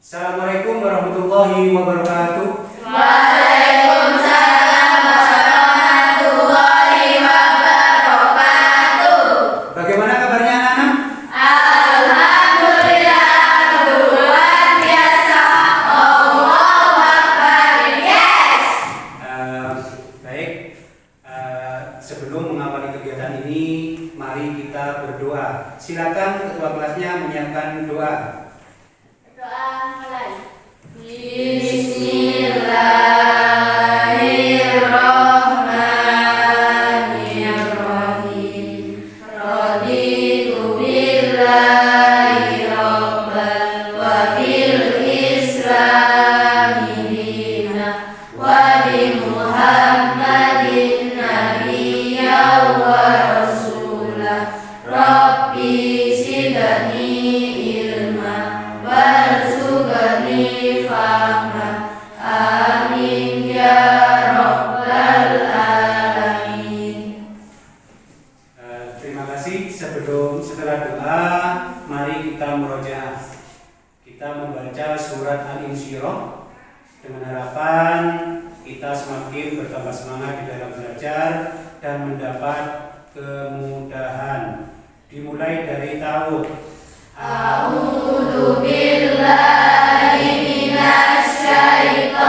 Assalamualaikum warahmatullahi wabarakatuh. Waalaikumsalam warahmatullahi wabarakatuh. Bagaimana kabarnya anak-anak? Alhamdulillah, luar biasa. Allahu Akbar. Yes. Baik. Sebelum mengawali kegiatan ini, mari kita berdoa. Silakan ketua kelasnya menyiapkan doa. Doa mulai. Bismillahirrahmanirrahim. Raditu billahi rabban wa bil islami dina wa bi Muhammadin nabiyyan wa rasulah. Rabbi zidni ilma warzuqni fahma. Amin ya rabbal alamin. Terima kasih. Setelah doa, mari kita murojaah. Kita membaca surat Al-Insyirah dengan harapan kita semakin bertambah semangat di dalam belajar dan mendapat kemudahan. Dimulai dari ta'awudz. A'udzu billahi minasy syaithanir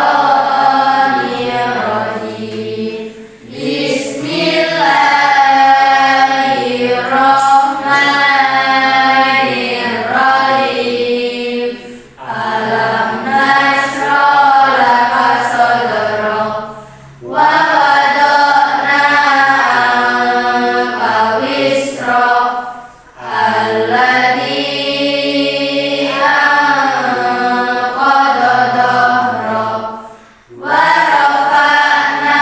rajim. Bismillahirrahmanirrahim. Alam nashrah laka sadrak wa wada'na anka wisrak alladzi anqadha dhahrak wa rafa'na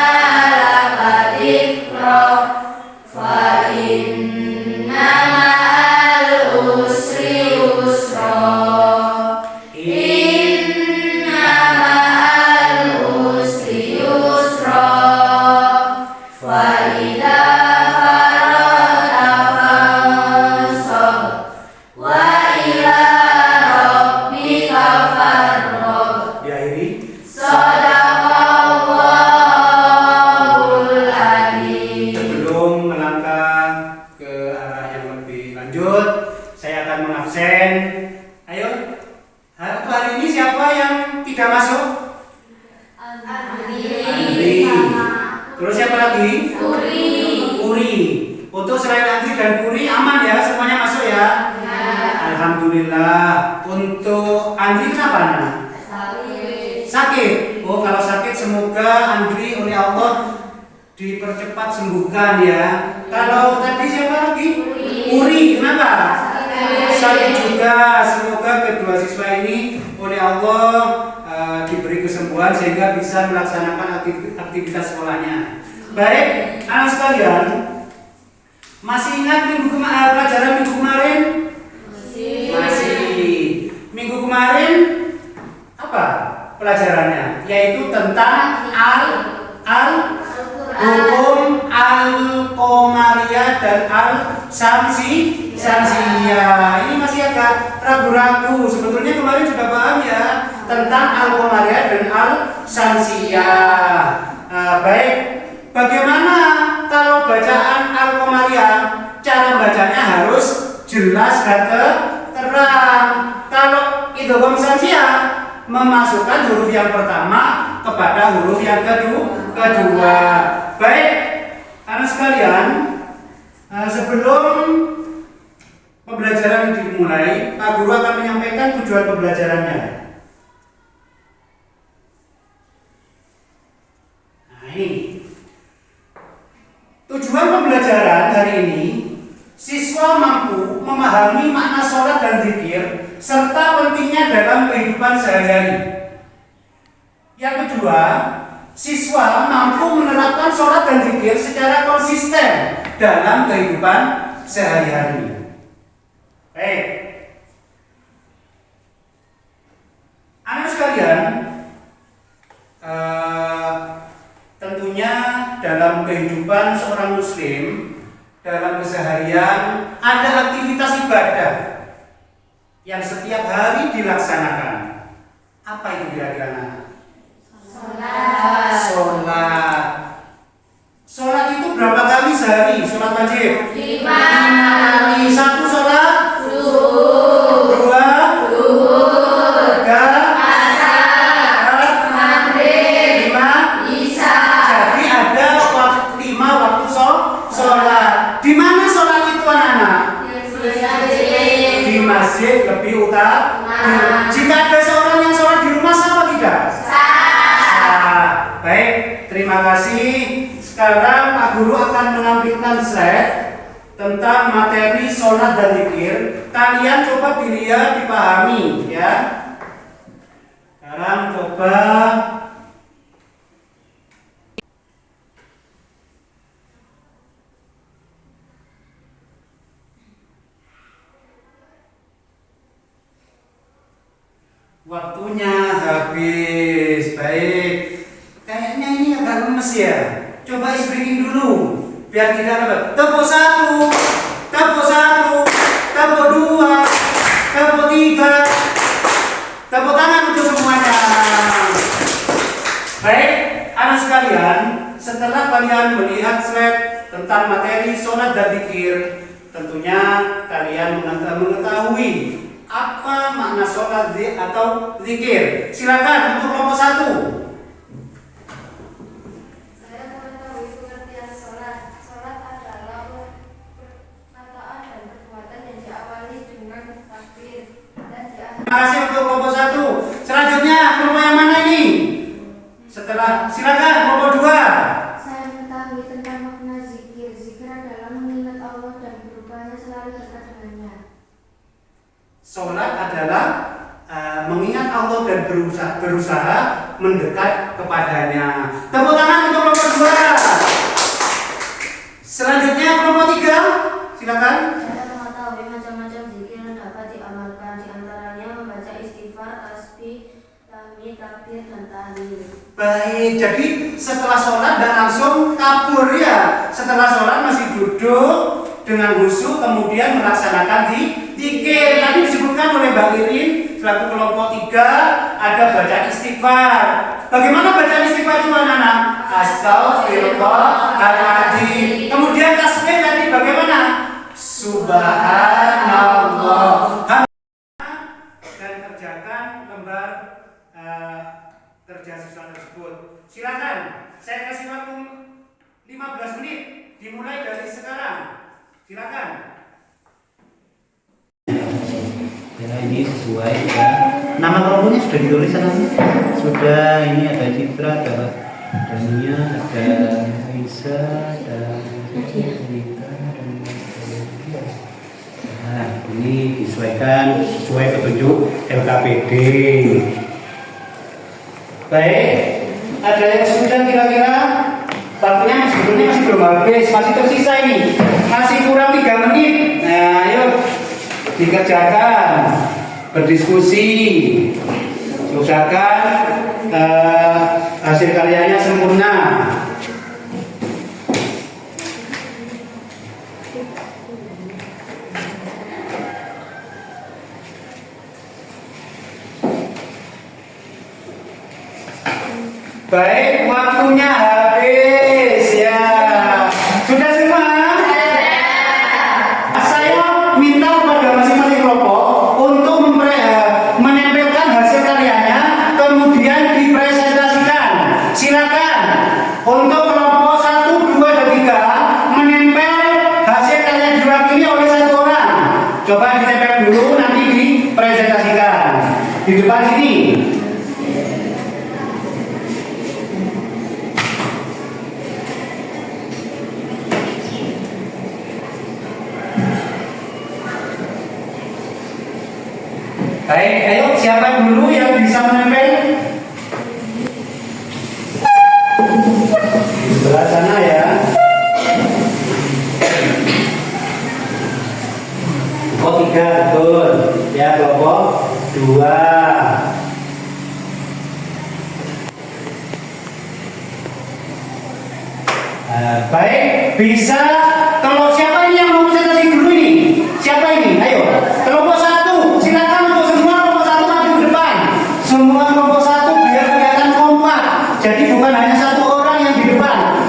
laka dzikrak fa inna ma'al usri yusra. Inna ma'al usri yusra. Fa idza faragta fansab wa ila rabbika farghab. Diakhiri. Shadaqallahul adzim. Sebelum melangkah ke arah yang lebih lanjut, saya akan mengabsen. Ayo, hari ini siapa yang tidak masuk? Andri. Terus siapa lagi? Puri. Untuk selain Andri dan Puri aman ya, semuanya masuk ya? Alhamdulillah. Untuk Andri kenapa Nana? Sakit. Oh, kalau sakit semoga Andri oleh Allah dipercepat sembuhkan ya. Kalau tadi siapa lagi? Puri. Kenapa? Sakit juga. Semoga kedua siswa ini oleh Allah diberi kesembuhan sehingga bisa melaksanakan aktivitas sekolahnya. Baik, anak sekalian, masih ingat pelajaran minggu kemarin? Masih. Minggu kemarin apa pelajarannya? Yaitu tentang hukum al-qamariyah dan al-syamsiyah. Ini masih agak ragu-ragu. Sebetulnya kemarin sudah paham ya tentang al-qamariyah dan al-syamsiyah. Baik, bagaimana kalau bacaan al-qamariyah? Cara bacanya harus jelas dan terang. Kalau idgham syamsiyah, memasukkan huruf yang pertama kepada huruf yang kedua. Baik, anak sekalian, sebelum pembelajaran dimulai, Pak Guru akan menyampaikan tujuan pembelajarannya. Nah, ini tujuan pembelajaran hari ini. Siswa mampu memahami makna sholat dan zikir serta pentingnya dalam kehidupan sehari-hari. Yang kedua, siswa mampu menerapkan sholat dan zikir secara konsisten dalam kehidupan sehari-hari. Baik, anak sekalian, tentunya dalam kehidupan seorang muslim, dalam keseharian ada aktivitas ibadah yang setiap hari dilaksanakan. Apa itu kira-kira? Sholat. Sholat. Sholat itu berapa kali sehari? Sholat wajib? 5 kali. Satu sholat? Subuh, Dua? Duhur, Tiga? Asar, Maghrib, Lima? Isya. Jadi ada 5 waktu sholat. Di mana sholat itu anak-anak? Di masjid lebih utama. Jika ada seorang yang sholat di rumah sah apa tidak? Sah. Baik, terima kasih. Sekarang Pak Guru akan menampilkan slide tentang materi sholat dan zikir. Kalian coba dilihat, dipahami ya. Sekarang coba waktunya habis. Baik. Kayaknya ini agak lemes ya. Coba ispringin dulu biar tidak dapat. Tepuk 1, tepuk 1, tepuk 2, tepuk 3. Tepuk tangan untuk semuanya. Baik, anak sekalian, setelah kalian melihat slide tentang materi sholat dan zikir, tentunya kalian mengetahui apa makna sholat atau zikir. Silakan untuk kelompok 1. Saya mengetahui pengertian sholat. Sholat adalah perkataan dan perbuatan yang diawali dengan takbir dan diakhiri. Terima kasih untuk kelompok 1. Selanjutnya kelompok yang mana ini? Setelah silakan kelompok 2. Saya mengetahui tentang makna zikir. Zikir adalah mengingat Allah dan berupaya selalu dekat dengannya. Sholat adalah mengingat Allah dan berusaha mendekat kepadanya. Tepuk tangan untuk kelompok 2. Selanjutnya kelompok 3. Silakan. Saya mengetahui macam-macam zikir yang dapat diamalkan. Di antaranya membaca istighfar, tasbih, tahmid, takbir, dan tahlil. Baik, jadi setelah sholat dan langsung kabur ya. Setelah sholat masih duduk dengan khusyuk, kemudian melaksanakan zikir. Tadi disebutkan oleh Mbak Irin selaku kelompok 3 ada baca istighfar. Bagaimana baca istighfar itu anak-anak? Astaghfirullahaladzim. Kemudian tasbih tadi bagaimana? Subhanallah. Dan kerjakan lembar kerja siswa tersebut. Silakan, saya kasih waktu 15 menit dimulai dari sekarang. Silakan. Ya, ini sesuai ya. Nama kelompoknya sudah ditulis sana? Sudah. Ini ada Citra, ada Dania, ada Aisyah, ada Rita, dan nah, ini disesuaikan sesuai petunjuk LKPD. Baik, ada yang sudah kira-kira? Waktunya sebetulnya masih belum habis, masih tersisa ini, masih kurang 3 menit. Nah, ayo dikerjakan, berdiskusi, usahakan hasil karyanya sempurna. Baik, waktunya habis ya. Sudah semua? Saya minta kepada masing-masing kelompok untuk menempelkan hasil karyanya, kemudian dipresentasikan. Silakan untuk kelompok 1, 2, dan 3 menempel hasil karya diwakili oleh 1 orang. Coba ditempel dulu, nanti dipresentasikan di depan sini. Baik, ayo siapa dulu yang bisa menempel? Di sebelah sana ya. Kelompok 3 betul. Ya, kelompok 2. Baik, bisa. Kalau siapa ini yang mau presentasi dulu ini? Siapa ini? Ayo, kelompok 1, silakan untuk semua kelompok 1 maju ke depan. Semua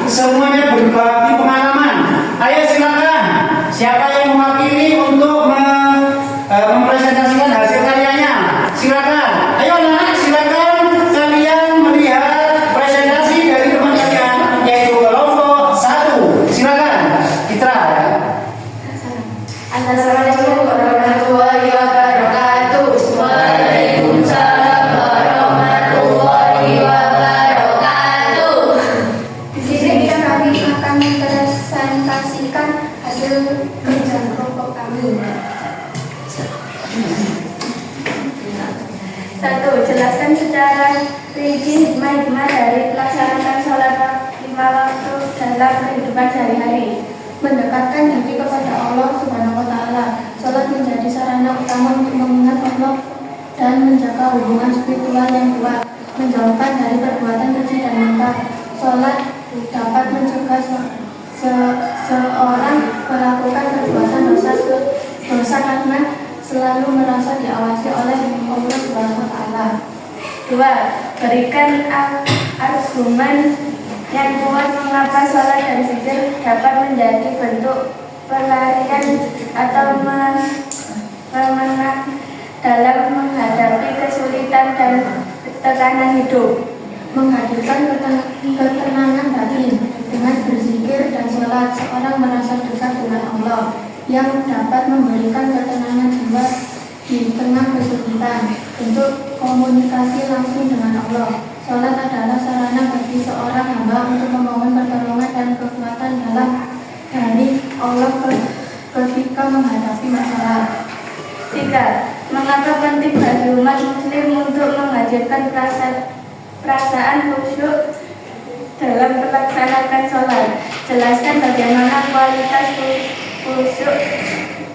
semuanya berbagi pengalaman. Ayo silakan. Siapa yang mewakili untuk mempresentasikan hasil karyanya? Silakan. Ayo anak, silakan kalian melihat presentasi dari teman kalian yaitu kelompok 1. Silakan. Citra ya. Assalamualaikum warahmatullahi wabarakatuh. Waalaikumsalam warahmatullahi wabarakatuh. Di sini kami akan mempresentasikan hasil kerja kelompok kami. 1. Jelaskan secara rinci hikmah-hikmah dari pelaksanaan sholat 5 waktu dalam kehidupan sehari-hari. Mendekatkan diri kepada Allah Subhanahu wa Ta'ala. Sholat menjadi sarana utama untuk mengingat Allah dan menjaga hubungan spiritual yang kuat. Menjauhkan dari perbuatan keji dan mungkar. Sholat dapat mencegah seorang melakukan perbuatan dosa karena selalu merasa diawasi oleh Allah Subhanahu wa Ta'ala. 2. Berikan argumen yang kuat mengapa sholat dan zikir dapat menjadi bentuk pelarian atau pemenang dalam menghadapi kesulitan dan tekanan hidup. Menghadirkan ketenangan batin dengan berzikir dan sholat, seorang merasa dekat dengan Allah yang dapat memberikan ketenangan jiwa di tengah kesulitan. Bentuk komunikasi langsung dengan Allah. Sholat adalah sarana bagi seorang hamba untuk memohon pertolongan dan kekuatan dari Allah ketika menghadapi masalah. 3. Mengapa penting bagi umat muslim untuk menghadirkan perasaan khusyuk dalam melaksanakan sholat? Jelaskan bagaimana kualitas khusyuk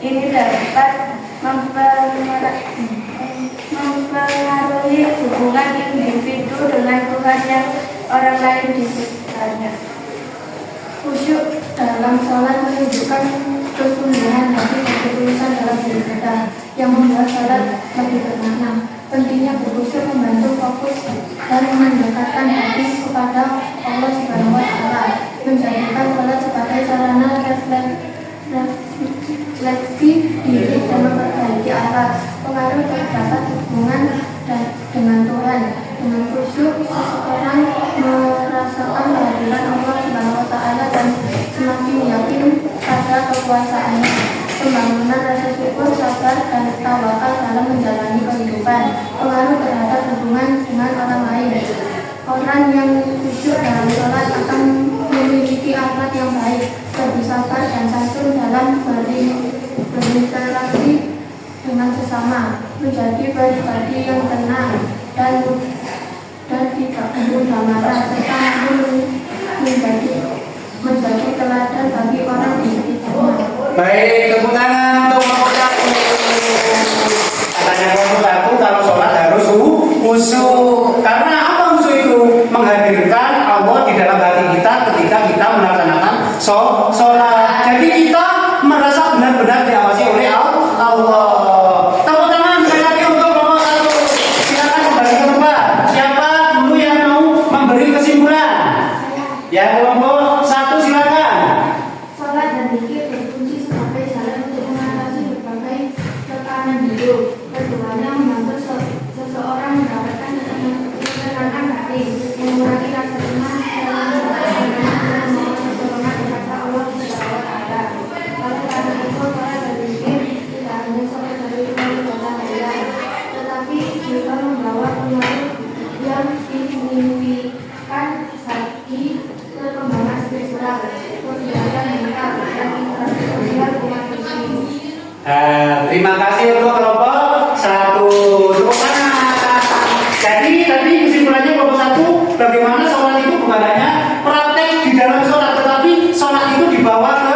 ini dapat mempengaruhi hubungan individu dengan Tuhan yang orang lain di sekitarnya. Khusyuk dalam sholat menunjukkan kesungguhan hati dan ketulusan dalam beribadah yang membuat sholat lebih bermakna. Pentingnya berkhusyuk membantu fokus dan mendekatkan hati kepada Allah Subhanahu wa Ta'ala. Menjadikan sholat sebagai sarana refleksi diri dan memperbaiki akhlak. Pengaruh terdapat hubungan dengan Tuhan. Dengan khusyuk seseorang merasakan kehadiran Allah Subhanahu wa Ta'ala dan semakin yakin pada kekuasaannya. Pembangunan rasa syukur, sabar, dan tawakal dalam menjalani kehidupan. Pengaruh terhadap hubungan dengan orang lain. Orang yang khusyuk dalam sholat akan memiliki akhlak yang baik, lebih sabar dan santun dalam berinteraksi dengan sesama, menjadi pribadi yang tenang dan tidak mudah marah, serta menjadi teladan bagi orang di sekitarnya. Baik, tepuk tangan untuk kelompok 1. Katanya kelompok 1 kalau sholat harus khusyuk. Karena apa khusyuk itu? Menghadirkan Allah di dalam hati kita ketika kita melaksanakan sholat. Jadi kita merasa benar-benar diawasi oleh Allah. Tepuk tangan sekali lagi untuk kelompok 1. Silakan kembali ke tempat. Siapa dulu yang mau memberi kesimpulan? Ya, kelompok 1 silakan. Sholat dan zikir berfungsi sebagai jalan untuk mengatasi berbagai tekanan hidup. Keduanya membantu seseorang mendapatkan ketenangan hati, mengurangi rasa cemas, dan memohon pertolongan kepada Allah Subhanahu wa Ta'ala. Oleh karena itu, sholat dan zikir tidak hanya sholat dari ibadah saja, tetapi juga membawa pengaruh yang signifikan bagi perkembangan spiritual, kegiatan mental, dan interaksi sosial umat Muslim. Terima kasih untuk kelompok 1. Tepuk tangan. Jadi tadi kesimpulannya kelompok 1, bagaimana sholat itu bukan hanya praktek di dalam sholat, tetapi sholat itu dibawa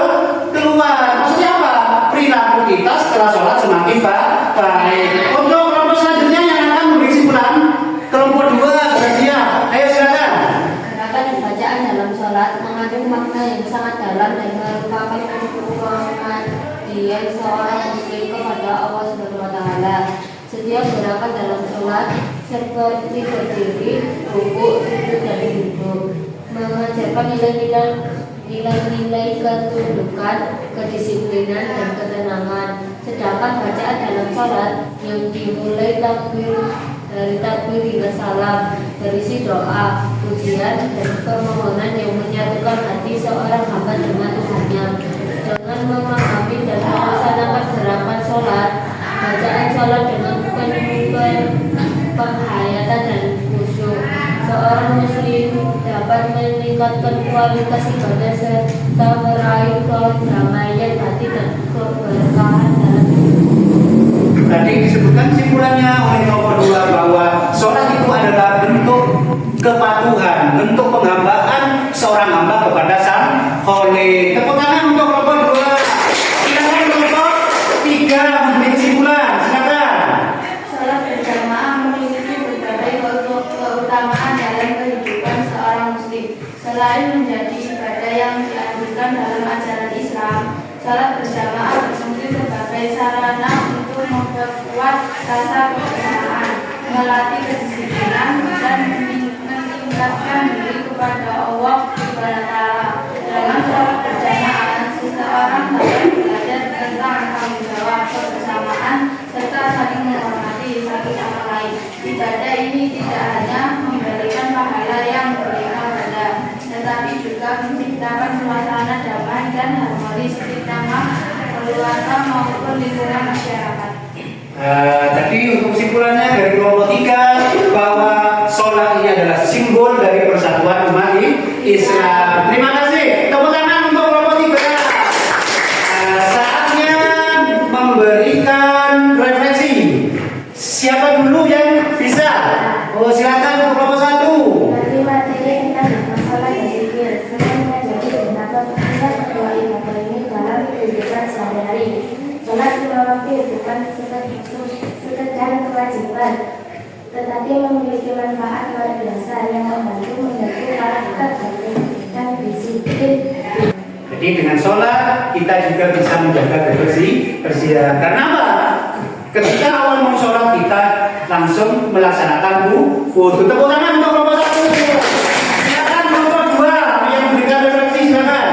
keluar. Maksudnya apa? Perilaku kita setelah sholat semakin baik. Untuk kelompok selanjutnya yang akan memberi kesimpulan, kelompok 2 sudah siap. Ayo silakan. Terdapat bacaan dalam sholat mengandung makna yang sangat dalam dan merupakan pengabdian seorang muslim kepada Allah Subhanahu wa Ta'ala. Setiap gerakan dalam sholat seperti berdiri, rukuk, sujud, dan duduk mengajarkan nilai-nilai ketundukan, kedisiplinan, dan ketenangan. Sedangkan bacaan dalam salat yang dimulai dari takbir hingga salam berisi doa, pujian, dan permohonan yang menyatukan hati seorang hamba dengan Tuhannya. Dengan memahami dan melaksanakan gerakan sholat, bacaan sholat dengan penghayatan dan khusyuk, seorang muslim dapat meningkatkan kualitas ibadah serta meraih kedamaian hati dan keberkahan dalam hidup. Tadi disebutkan simpulannya oleh nomor 2 bahwa sholat itu adalah bentuk kepatuhan, bentuk penghambaan seorang hamba kepada Sang Khalik. Tepuk tangan untuk nomor 2. Silakan nomor 3 memberi kesimpulan. Silakan. Salat berjamaah memiliki berbagai keutamaan dalam kehidupan seorang muslim. Selain menjadi ibadah yang dianjurkan dalam ajaran Islam, salat berjamaah berfungsi sebagai sarana untuk memperkuat rasa kebersamaan, melatih kedisiplinan, dan meningkatkan diri kepada Allah Subhanahu wa Ta'ala. Dalam salat berjamaah, seseorang dapat belajar tentang tanggung jawab, kebersamaan, serta saling menghormati satu sama lain. Ibadah ini tidak hanya memberikan pahala yang berlimpah ganda, tetapi juga menciptakan suasana damai dan harmonis di tengah keluarga maupun lingkungan masyarakat. Tadi untuk kesimpulannya dari kelompok 3 bahwa sholat ini adalah simbol dari persatuan umat Islam. Terima kasih. Tepuk tangan untuk kelompok 3. Saatnya memberikan refleksi. Siapa dulu yang bisa? Oh, silakan untuk kelompok 1. Dari materi kita bermasalah dan zikir, semuanya jadi betapa pentingnya kedua ibadah ini dalam kehidupan sehari-hari. Salat lima waktu bukan sekedar kewajiban, tetapi memiliki manfaat luar biasa yang membantu menjaga karakter dan disiplin. Jadi dengan sholat kita juga bisa menjaga kebersihan. Karena apa? Ketika awal mau sholat kita langsung melaksanakan wudhu. Tepuk tangan untuk kelompok 1. Silakan kelompok 2 yang memberikan refleksi, silakan.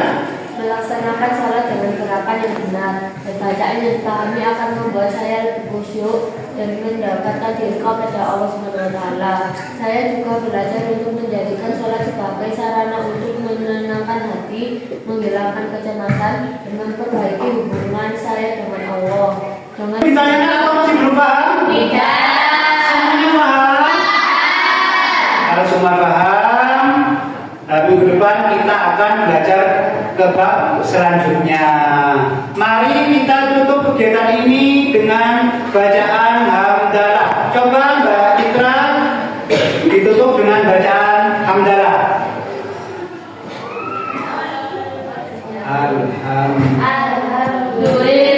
Melaksanakan salat dengan gerakan yang benar dan bacaan yang dipahami akan membuat saya lebih khusyuk dan mendapatkan diri kepada Allah Subhanahu wa Ta'ala. Saya juga belajar untuk menjadikan salat sebagai sarana untuk menenangkan hati, menghilangkan kecemasan, dan memperbaiki hubungan saya dengan Allah. Ditanyakan atau masih belum paham? Tidak. Semuanya paham? Kalau semua paham, minggu depan kita akan belajar ke bab selanjutnya. Mari kita tutup kegiatan ini dengan bacaan hamdalah. Coba Mbak Citra ditutup dengan bacaan hamdalah. Alhamdulillah.